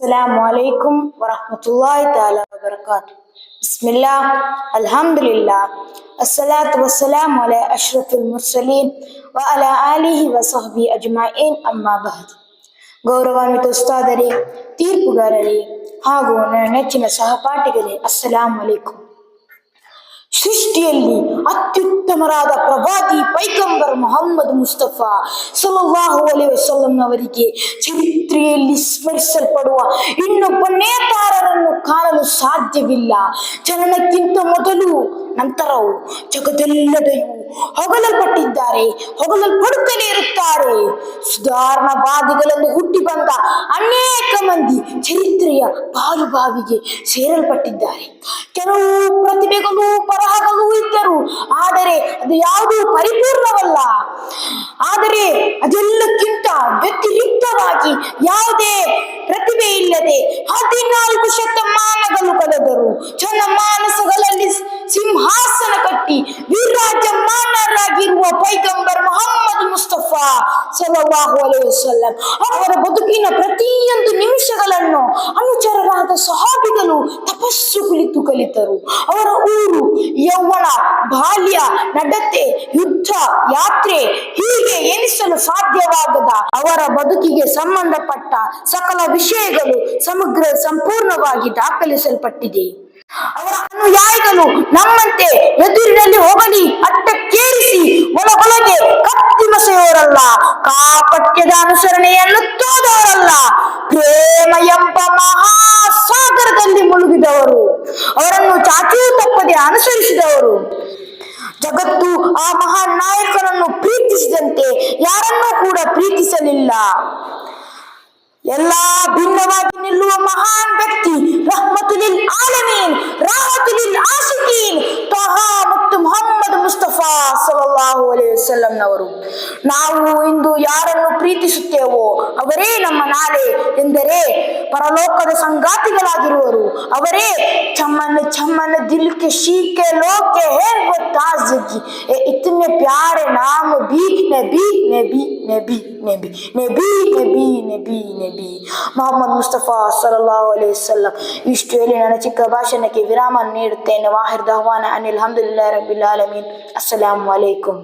السلام عليكم ورحمة الله تعالى وبركاته. بسم الله، الحمد لله، الصلاة والسلام على أشرف المرسلين وعلى آله وصحبه أجمعين. أما بعد. ಗೌರವಾನ್ವಿತ ಉಸ್ತಾದರೇ, ತೀರ್ಪುಗಾರರೇ ಹಾಗೂ ನನ್ನ ನೆಚ್ಚಿನ ಸಹಪಾಠಿಗಳೇ, ಅಸ್ಸಲಾಂ ಅಲೈಕುಂ. ಸೃಷ್ಟಿಯಲ್ಲಿ ಅತ್ಯುತ್ತಮರಾದ ಪ್ರವಾದಿ ಪೈಗಂಬರ್ ಮೊಹಮ್ಮದ್ ಮುಸ್ತಫಾ ಸಲ್ಲಲ್ಲಾಹು ಅಲೈಹಿ ವಸಲ್ಲಂ ಅವರಿಗೆ ಚರಿತ್ರೆಯಲ್ಲಿ ಸ್ಮರಿಸಲ್ಪಡುವ ಇನ್ನೊಬ್ಬ ನೇತಾರರನ್ನು ಕಾಣಲು ಸಾಧ್ಯವಿಲ್ಲ. ಜನನಕ್ಕಿಂತ ಮೊದಲು ನಂತರವೂ ಜಗದೆಲ್ಲದೆಯೂ ಹೊಗಳಲ್ಪಟ್ಟಿದ್ದಾರೆ, ಹೊಗಳಲ್ಪಡುತ್ತಲೇ ಇರುತ್ತಾರೆ. ಸುಧಾರಣಾವಾದಿಗಳಲ್ಲಿ ಹುಟ್ಟಿ ಬಂದ ಅನೇಕ ಮಂದಿ ಚರಿತ್ರೆಯ ಬಾವಿಗೆ ಸೇರಲ್ಪಟ್ಟಿದ್ದಾರೆ. ಕೆಲವು ಪ್ರತಿಭೆಗಳು ಬರಹಗಳು ಇದ್ದರು, ಆದರೆ ಅದು ಯಾವುದೂ ಪರಿಪೂರ್ಣವಲ್ಲ. ಆದರೆ ಅದೆಲ್ಲಕ್ಕಿಂತ ವ್ಯತಿರಿಕ್ತವಾಗಿ ಯಾವುದೇ ಪ್ರತಿಭೆ ಇಲ್ಲದೆ 14 ಶತಮಾನಗಳು ಕಳೆದರು. ಜನಮಾನಸಗಳಲ್ಲಿ ಸಿಂಹಾಸನ ಕಟ್ಟಿ ವಿರಾಜಮಾನರಾಗಿರುವ ಪೈಗಂಬರ್ ಮೊಹಮ್ಮದ್ ಮುಸ್ತಫಾ ಸಲ್ಲಲ್ಲಾಹು ಅಲೈಹಿ ವಸಲ್ಲಂ ಅವರ ಬದುಕಿನ ಪ್ರತಿಯೊಂದು ನಿಮಿಷಗಳನ್ನು ಅನುಚರರಾದ ಸಹಾಬಿಗಳು ತಪಸ್ಸು ಕುಳಿತು ಕಲಿತರು. ಅವರ ಊರು, ಯೌವನ, ಬಾಲ್ಯ, ನಡತೆ, ಯುದ್ಧ, ಯಾತ್ರೆ ಹೀಗೆ ಎನಿಸಲು ಸಾಧ್ಯವಾಗದ ಅವರ ಬದುಕಿಗೆ ಸಂಬಂಧಪಟ್ಟ ಸಕಲ ವಿಷಯಗಳು ಸಂಪೂರ್ಣವಾಗಿ ದಾಖಲಿಸಲ್ಪಟ್ಟಿದೆ. ಅವರ ಅನುಯಾಯಿಗಳು ನಮ್ಮಂತೆ ಎದುರಿನಲ್ಲಿ ಹೊಗಳಿ ಅಟ್ಟಕ್ಕೇರಿಸಿ ಒಳಗೊಳಗೆ ಕತ್ತಿಮಸೆಯವರಲ್ಲ, ಕಾಪಟ್ಯದ ಅನುಸರಣೆಯನ್ನು ತೋದವರಲ್ಲ, ಪ್ರೇಮ ಎಂಬ ಮಹಾಸಾಗರದಲ್ಲಿ ಮುಳುಗಿದವರು, ಅವರನ್ನು ಚಾಚೂ ತಪ್ಪದೆ ಅನುಸರಿಸಿದವರು. ಜಗತ್ತು ಆ ಮಹಾನ್ ನಾಯಕರನ್ನು ಪ್ರೀತಿಸಿದಂತೆ ಯಾರನ್ನೂ ಕೂಡ ಪ್ರೀತಿಸಲಿಲ್ಲ. ಎಲ್ಲಾ ಭಿನ್ನವಾಗಿ ನಿಲ್ಲುವ ಮಹಾನ್ ವ್ಯಕ್ತಿ ರಹ್ಮತುಲಿಲ್ ಆಲಮೀನ್, ರಾಹತುಲಿಲ್ ಆಶಿಕೀನ್ ತ್ವಹಾ ಮತ್ತು ಮೊಹಮ್ಮದ್ ಮುಸ್ತಫಾ ಸಲ್ಲಲ್ಲಾಹು ಅಲೈಹಿ ವಸಲ್ಲಂ ನವರು. ನಾವು ಇಂದು ಯಾರನ್ನು ಪ್ರೀತಿಸುತ್ತೇವೋ ಅವರೇ ನಮ್ಮ ನಾಳೆ ಎಂದರೆ ಪರಲೋಕದ ಸಂಗಾತಿಗಳಾಗಿರುವರು. ಅವರೇ ಚಮ್ಮನ ದಿಲ್ ಕೆ ಶೀಕೆ ಲೋಕೆ ಹೇ वो ताज़गी ए इतने प्यारे नाम भी नबी नबी नबी नबी नबी नबी नबी नबी ಮೊಹಮ್ಮದ್ ಮುಸ್ತಫಾ ಸಲ್ಲಲ್ಲಾಹು ಅಲೈಹಿ ವಸಲ್ಲಂ. ಇಷ್ಟು ಹೇಳಿ ನನ್ನ ಚಿಕ್ಕ ಭಾಷಣಕ್ಕೆ ವಿರಾಮ ನೀಡುತ್ತೇನೆ. ವಾಹಿರ್ ದಹವಾನ ಅನಿಲ್ ಹಮ್ದುಲಿಲ್ಲಾಹಿ ರಬ್ಬಿಲ್ ಆಲಮೀನ್. ಅಸ್ಸಲಾಮು ಅಲೈಕುಂ.